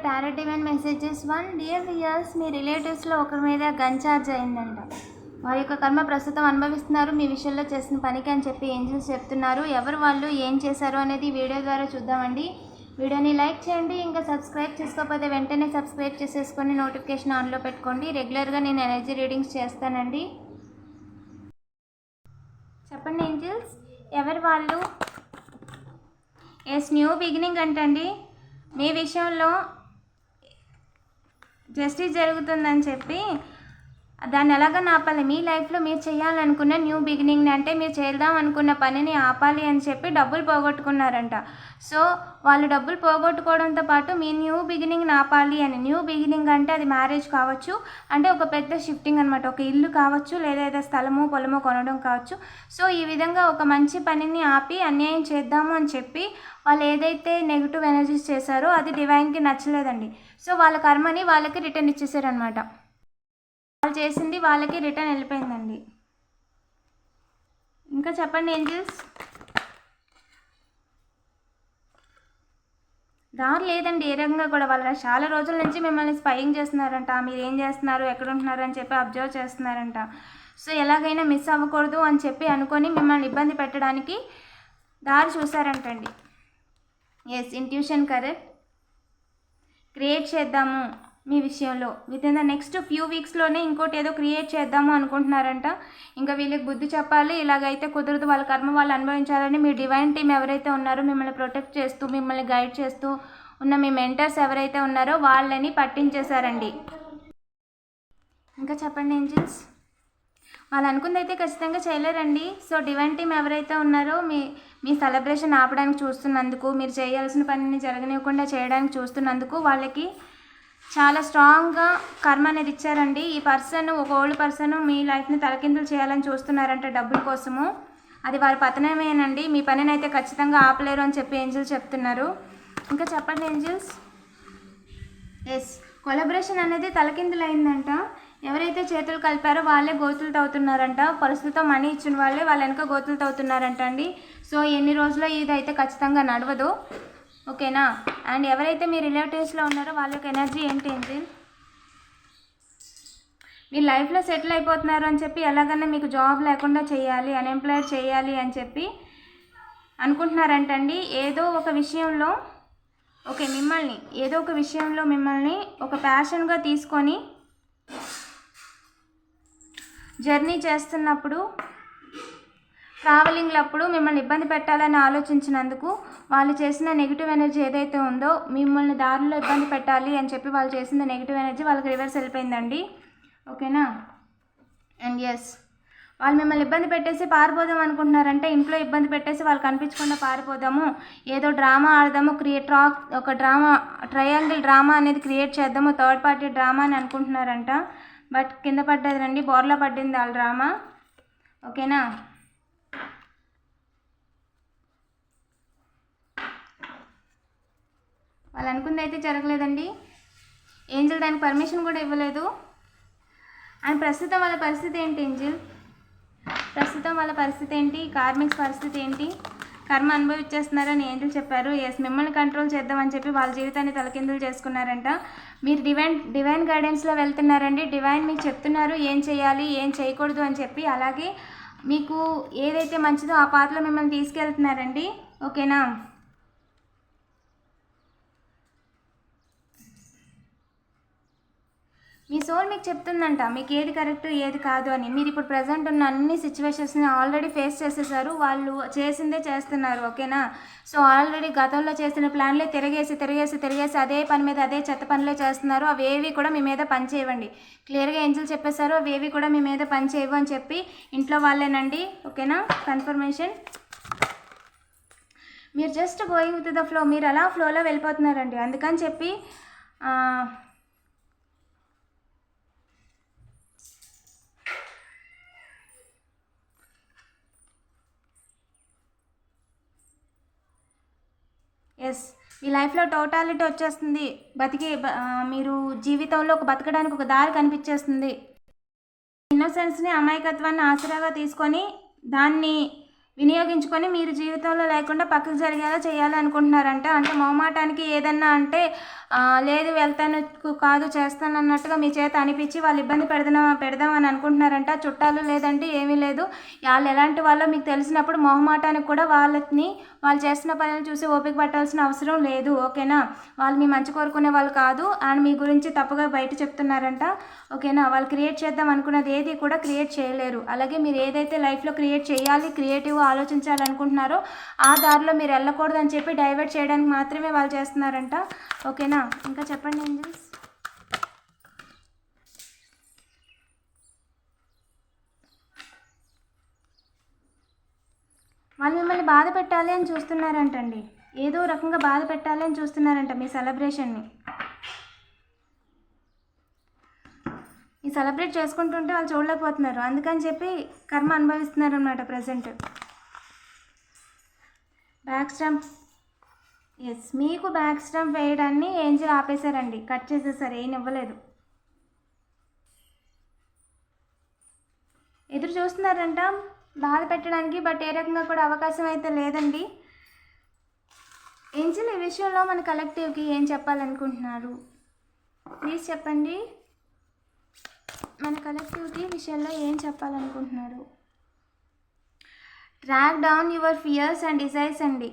Tarot divine messages 1. Dear viewers, మీ రిలేటివ్స్లో ఒకరి మీద గన్ ఛార్జ్ అయిందంట. వారి యొక్క కర్మ ప్రస్తుతం అనుభవిస్తున్నారు మీ విషయంలో చేసిన పనికి అని చెప్పి ఏంజల్స్ చెప్తున్నారు. ఎవరు వాళ్ళు, ఏం చేశారు అనేది వీడియో ద్వారా చూద్దామండి. వీడియోని లైక్ చేయండి. ఇంకా సబ్స్క్రైబ్ చేసుకోకపోతే వెంటనే సబ్స్క్రైబ్ చేసేసుకొని నోటిఫికేషన్ ఆన్లో పెట్టుకోండి. రెగ్యులర్గా నేను ఎనర్జీ రీడింగ్స్ చేస్తానండి. చెప్పండి ఏంజల్స్, ఎవరు వాళ్ళు? ఎస్, న్యూ బిగినింగ్ అంటండి. మీ విషయంలో జస్టిస్ జరుగుతుందని చెప్పి దాన్ని ఎలాగ ఆపాలి, మీ లైఫ్లో మీరు చేయాలనుకున్న న్యూ బిగినింగ్ అంటే మీరు చేద్దాం అనుకున్న పనిని ఆపాలి అని చెప్పి డబ్బులు పోగొట్టుకున్నారంట. సో వాళ్ళు డబ్బులు పోగొట్టుకోవడంతో పాటు మీ న్యూ బిగినింగ్ని ఆపాలి అని. న్యూ బిగినింగ్ అంటే అది మ్యారేజ్ కావచ్చు, అంటే ఒక పెద్ద షిఫ్టింగ్ అనమాట. ఒక ఇల్లు కావచ్చు, లేదా ఏదో స్థలమో పొలమో కొనడం కావచ్చు. సో ఈ విధంగా ఒక మంచి పనిని ఆపి అన్యాయం చేద్దాము అని చెప్పి వాళ్ళు ఏదైతే నెగిటివ్ ఎనర్జీస్ చేశారో అది డివైన్కి నచ్చలేదండి. సో వాళ్ళ కర్మని వాళ్ళకి రిటర్న్ ఇచ్చేసారనమాట. వాళ్ళు చేసింది వాళ్ళకి రిటర్న్ వెళ్ళిపోయిందండి. ఇంకా చెప్పండి ఏంజల్స్. దారి లేదండి ఏ రకంగా కూడా. వాళ్ళ చాలా రోజుల నుంచి మిమ్మల్ని స్పైయింగ్ చేస్తున్నారంట. మీరు ఏం చేస్తున్నారు, ఎక్కడ ఉంటున్నారు అని చెప్పి అబ్జర్వ్ చేస్తున్నారంట. సో ఎలాగైనా మిస్ అవ్వకూడదు అని చెప్పి అనుకొని మిమ్మల్ని ఇబ్బంది పెట్టడానికి దారి చూసారంటండి. Yes, intuition correct. క్రియేట్ చేద్దాము మీ విషయంలో within the next few వీక్స్లోనే ఇంకోటి ఏదో క్రియేట్ చేద్దాము అనుకుంటున్నారంట. ఇంకా వీళ్ళకి బుద్ధి చెప్పాలి. ఇలాగైతే కుదరదు, వాళ్ళ కర్మ వాళ్ళు అనుభవించాలని మీ డివైన్ టీమ్ ఎవరైతే ఉన్నారో మిమ్మల్ని ప్రొటెక్ట్ చేస్తూ మిమ్మల్ని గైడ్ చేస్తూ ఉన్న మీ మెంటర్స్ ఎవరైతే ఉన్నారో వాళ్ళని పట్టించేశారండి. ఇంకా చెప్పండి ఏంజల్స్. వాళ్ళు అనుకుందైతే ఖచ్చితంగా చేయలేరండి. సో డివైన్ టీమ్ ఎవరైతే ఉన్నారో మీ సెలబ్రేషన్ ఆపడానికి చూస్తున్నందుకు, మీరు చేయాల్సిన పనిని జరగనివ్వకుండా చేయడానికి చూస్తున్నందుకు వాళ్ళకి చాలా స్ట్రాంగ్గా కర్మ అనేది ఇచ్చారండి. ఈ పర్సన్, ఒక ఓల్డ్ పర్సన్ మీ లైఫ్ని తలకిందులు చేయాలని చూస్తున్నారంటే డబ్బుల కోసము. అది వారి పతనమేనండి. మీ పనిని అయితే ఖచ్చితంగా ఆపలేరు అని చెప్పి ఏంజల్స్ చెప్తున్నారు. ఇంకా చెప్పండి ఏంజల్స్. ఎస్, కొలాబరేషన్ అనేది తలకిందులు అయిందంట. ఎవరైతే చేతులు కలిపారో వాళ్ళే గోతులు తవ్వుతున్నారంట. ప్రస్తుతం మనీ ఇచ్చిన వాళ్ళే వాళ్ళ వెనక గోతులు తవ్వుతున్నారంట అండి. సో ఎన్ని రోజుల్లో ఇదైతే ఖచ్చితంగా నడవదు, ఓకేనా. అండ్ ఎవరైతే మీ రిలేటివ్స్లో ఉన్నారో వాళ్ళ యొక్క ఎనర్జీ ఏంటి, మీ లైఫ్లో సెటిల్ అయిపోతున్నారు అని చెప్పి ఎలాగన్నా మీకు జాబ్ లేకుండా చేయాలి, అన్ఎంప్లాయిడ్ చేయాలి అని చెప్పి అనుకుంటున్నారంటండి. ఏదో ఒక విషయంలో మిమ్మల్ని ఒక ప్యాషన్గా తీసుకొని జర్నీ చేస్తున్నప్పుడు, ట్రావెలింగ్లప్పుడు మిమ్మల్ని ఇబ్బంది పెట్టాలని ఆలోచించినందుకు వాళ్ళు చేసిన నెగిటివ్ ఎనర్జీ ఏదైతే ఉందో, మిమ్మల్ని దారిలో ఇబ్బంది పెట్టాలి అని చెప్పి వాళ్ళు చేసిన నెగిటివ్ ఎనర్జీ వాళ్ళకి రివర్స్ వెళ్ళిపోయిందండి, ఓకేనా. అండ్ ఎస్, వాళ్ళు మిమ్మల్ని ఇబ్బంది పెట్టేసి పారిపోదాం అనుకుంటున్నారంటే, ఇంట్లో ఇబ్బంది పెట్టేసి వాళ్ళు కనిపించకుండా పారిపోదాము, ఏదో డ్రామా ఆడదాము, ఒక ట్రయాంగిల్ డ్రామా అనేది క్రియేట్ చేద్దాము, థర్డ్ పార్టీ డ్రామా అని అనుకుంటున్నారంట. బట్ కింద పడ్డదండి, బోర్లా పడింది వాళ్ళ డ్రామా, ఓకేనా. వాళ్ళు అనుకుంది అయితే జరగలేదండి. ఏంజల్ దానికి పర్మిషన్ కూడా ఇవ్వలేదు. అండ్ ప్రస్తుతం వాళ్ళ పరిస్థితి ఏంటి ఏంజల్, ప్రస్తుతం వాళ్ళ పరిస్థితి ఏంటి, కార్మిక్స్ పరిస్థితి ఏంటి, కర్మ అనుభవించేస్తున్నారని ఏంజల్ చెప్పారు. ఎస్, మిమ్మల్ని కంట్రోల్ చేద్దామని చెప్పి వాళ్ళ జీవితాన్ని తలకిందులు చేసుకున్నారంట. మీరు డివైన్ గైడెన్స్లో వెళ్తున్నారండి. డివైన్ మీకు చెప్తున్నారు ఏం చేయాలి, ఏం చేయకూడదు అని చెప్పి. అలాగే మీకు ఏదైతే మంచిదో ఆ పాత్రలో మిమ్మల్ని తీసుకెళ్తున్నారండి, ఓకేనా. మీ సోల్ మీకు చెప్తుందంట మీకు ఏది కరెక్ట్ ఏది కాదు అని. మీరు ఇప్పుడు ప్రజెంట్ ఉన్న అన్ని సిచ్యువేషన్స్ని ఆల్రెడీ ఫేస్ చేసేసారు. వాళ్ళు చేసిందే చేస్తున్నారు, ఓకేనా. సో ఆల్రెడీ గతంలో చేసిన ప్లాన్లే తిరిగేసి అదే పని మీద అదే చెత్త పనులే చేస్తున్నారు. అవేవి కూడా మీ మీద పని చేయవండి. క్లియర్గా ఏంజల్ చెప్పేశారు, అవేవి కూడా మీ మీద పని చేయవు అని చెప్పి. ఇంట్లో వాళ్ళేనండి, ఓకేనా. కన్ఫర్మేషన్. మీరు just going with the flow, మీరు అలా ఫ్లోలో వెళ్ళిపోతున్నారండి. అందుకని చెప్పి ఎస్, మీ లైఫ్లో టోటాలిటీ వచ్చేస్తుంది. మీరు జీవితంలో బతకడానికి ఒక దారి కనిపించేస్తుంది. ఇన్నోసెన్స్ని, అమాయకత్వాన్ని ఆసరాగా తీసుకొని దాన్ని వినియోగించుకొని మీరు జీవితంలో లేకుండా పక్కకు జరిగేలా చేయాలనుకుంటున్నారంట. అంటే మొహమాటానికి ఏదన్నా అంటే లేదు వెళ్తాను కాదు చేస్తాను అన్నట్టుగా మీ చేత అనిపించి వాళ్ళు ఇబ్బంది పెడదామని అనుకుంటున్నారంట. చుట్టాలు లేదంటే ఏమీ లేదు. వాళ్ళు ఎలాంటి వాళ్ళో మీకు తెలిసినప్పుడు మొహమాటానికి కూడా వాళ్ళు చేస్తున్న పనులు చూసి ఓపిక పట్టాల్సిన అవసరం లేదు. ఓకేనా? వాళ్ళు మీ మంచి కోరుకునే వాళ్ళు కాదు అండ్ మీ గురించి తప్పుగా బయట చెప్తున్నారంట. ఓకేనా? వాళ్ళు క్రియేట్ చేద్దాం అనుకున్నది ఏది కూడా క్రియేట్ చేయలేరు. అలాగే మీరు ఏదైతే లైఫ్లో క్రియేట్ చేయాలి, క్రియేటివ్గా ఆలోచించాలనుకుంటున్నారో ఆ దారిలో మీరు వెళ్ళకూడదని చెప్పి డైవర్ట్ చేయడానికి మాత్రమే వాళ్ళు చేస్తున్నారంట. ఓకేనా? ఇంకా చెప్పండి ఏంజల్స్. వాళ్ళు మిమ్మల్ని బాధ పెట్టాలి అని చూస్తున్నారంటండి. ఏదో రకంగా బాధ పెట్టాలి అని చూస్తున్నారంట మీ సెలబ్రేషన్ని. ఈ సెలబ్రేట్ చేసుకుంటుంటే వాళ్ళు చూడలేకపోతున్నారు, అందుకని చెప్పి కర్మ అనుభవిస్తున్నారు అన్నమాట ప్రజెంట్. బ్యాక్ స్టంప్, ఎస్, మీకు బ్యాక్ స్టంప్ వేయడాన్ని ఏంజల్ ఆపేశారండి, కట్ చేసేసారు, ఏం ఇవ్వలేదు. ఎదురు చూస్తున్నారంట బాధ పెట్టడానికి, బట్ ఏ రకంగా కూడా అవకాశం అయితే లేదండి. ఏంజల్ ఈ విషయంలో మన కలెక్టివ్కి ఏం చెప్పాలనుకుంటున్నారు ప్లీజ్ చెప్పండి. మన కలెక్టివిటీ విషయంలో ఏం చెప్పాలనుకుంటున్నారు? Track down your fears and desires అండి.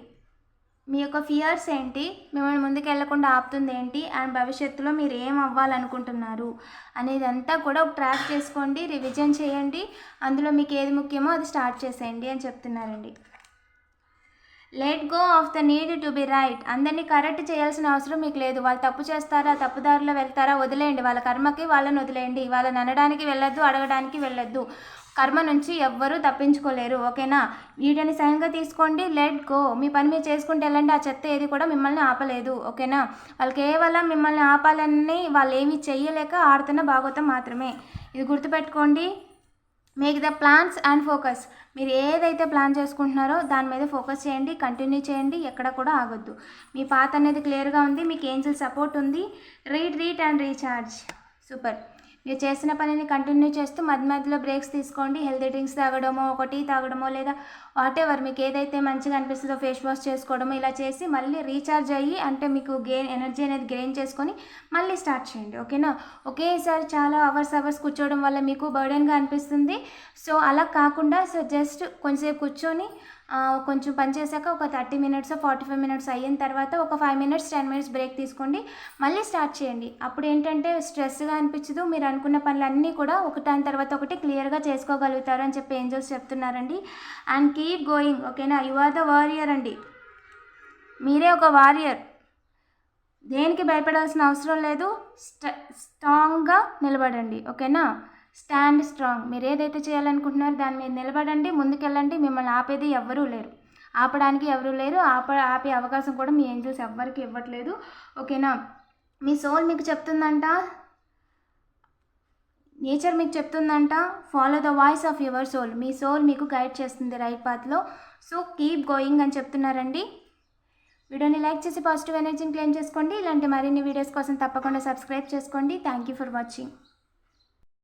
మీ యొక్క ఫియర్స్ ఏంటి, మిమ్మల్ని ముందుకు వెళ్లకుండా ఆపుతుంది ఏంటి, అండ్ భవిష్యత్తులో మీరు ఏం అవ్వాలనుకుంటున్నారు అనేది అంతా కూడా ఒక ట్రాక్ చేసుకోండి, రివిజన్ చేయండి, అందులో మీకు ఏది ముఖ్యమో అది స్టార్ట్ చేసేయండి అని చెప్తున్నారండి. Let go of the need to be right. అందరినీ కరెక్ట్ చేయాల్సిన అవసరం మీకు లేదు. వాళ్ళు తప్పు చేస్తారా, తప్పుదారిలో వెళ్తారా, వదిలేయండి. వాళ్ళ కర్మకి వాళ్ళని వదిలేయండి. వాళ్ళని అనడానికి వెళ్ళొద్దు, అడగడానికి వెళ్ళొద్దు. కర్మ నుంచి ఎవ్వరూ తప్పించుకోలేరు. ఓకేనా? వీటిని సైన్గా తీసుకోండి. Let go. మీ పని మీరు చేసుకుంటే వెళ్ళండి. ఆ చెత్త ఏది కూడా మిమ్మల్ని ఆపలేదు. ఓకేనా? వాళ్ళు కేవలం మిమ్మల్ని ఆపాలని వాళ్ళు ఏమీ చెయ్యలేక ఆడుతున్న భాగవతం మాత్రమే. ఇది గుర్తుపెట్టుకోండి. Make the plans and focus. మీరు ఏదైతే ప్లాన్ చేసుకుంటున్నారో దాని మీద ఫోకస్ చేయండి, కంటిన్యూ చేయండి, ఎక్కడ కూడా ఆగొద్దు. మీ పాత్ అనేది క్లియర్గా ఉంది, మీకు ఏంజల్ సపోర్ట్ ఉంది. రీట్ అండ్ రీఛార్జ్. సూపర్. మీరు చేసిన పనిని కంటిన్యూ చేస్తూ మధ్య మధ్యలో బ్రేక్స్ తీసుకోండి. హెల్తీ డ్రింక్స్ తాగడమో, ఒక టీ తాగడమో, లేదా వాటెవర్ మీకు ఏదైతే మంచిగా అనిపిస్తుందో ఫేస్ వాష్ చేసుకోవడమో ఇలా చేసి మళ్ళీ రీఛార్జ్ అయ్యి, అంటే మీకు ఎనర్జీ అనేది గెయిన్ చేసుకొని మళ్ళీ స్టార్ట్ చేయండి. ఓకేనా? ఒకేసారి చాలా అవర్స్ కూర్చోవడం వల్ల మీకు బర్డెన్గా అనిపిస్తుంది. సో అలా కాకుండా జస్ట్ కొంచెంసేపు కూర్చొని కొంచెం పని చేశాక ఒక 30 minutes 45 minutes అయిన తర్వాత ఒక 5 minutes 10 minutes బ్రేక్ తీసుకోండి, మళ్ళీ స్టార్ట్ చేయండి. అప్పుడు ఏంటంటే స్ట్రెస్గా అనిపించదు, మీరు అనుకున్న పనులన్నీ కూడా ఒకదాని తర్వాత ఒకటి క్లియర్గా చేసుకోగలుగుతారు అని చెప్పి ఏంజల్స్ చెప్తున్నారండి. And keep going. ఓకేనా? యు ఆర్ ద వారియర్ అండి. మీరే ఒక వారియర్. దేనికి భయపడాల్సిన అవసరం లేదు. స్ట్రాంగ్గా నిలబడండి. ఓకేనా? Stand strong. మీరు ఏదైతే చేయాలనుకుంటున్నారో దాని మీద నిలబడండి, ముందుకెళ్ళండి. మిమ్మల్ని ఆపేది ఎవ్వరూ లేరు, ఆపడానికి ఎవరూ లేరు. ఆపే అవకాశం కూడా మీ ఏంజల్స్ ఎవ్వరికి ఇవ్వట్లేదు. ఓకేనా? మీ సోల్ మీకు చెప్తుందంట, నేచర్ మీకు చెప్తుందంట, follow the voice of your soul. మీ సోల్ మీకు గైడ్ చేస్తుంది రైట్ పాత్లో. సో కీప్ గోయింగ్ అని చెప్తున్నారండి. వీడియోని లైక్ చేసి పాజిటివ్ ఎనర్జీని క్లెయిమ్ చేసుకోండి. ఇలాంటి మరిన్ని వీడియోస్ కోసం తప్పకుండా సబ్స్క్రైబ్ చేసుకోండి. Thank you for watching.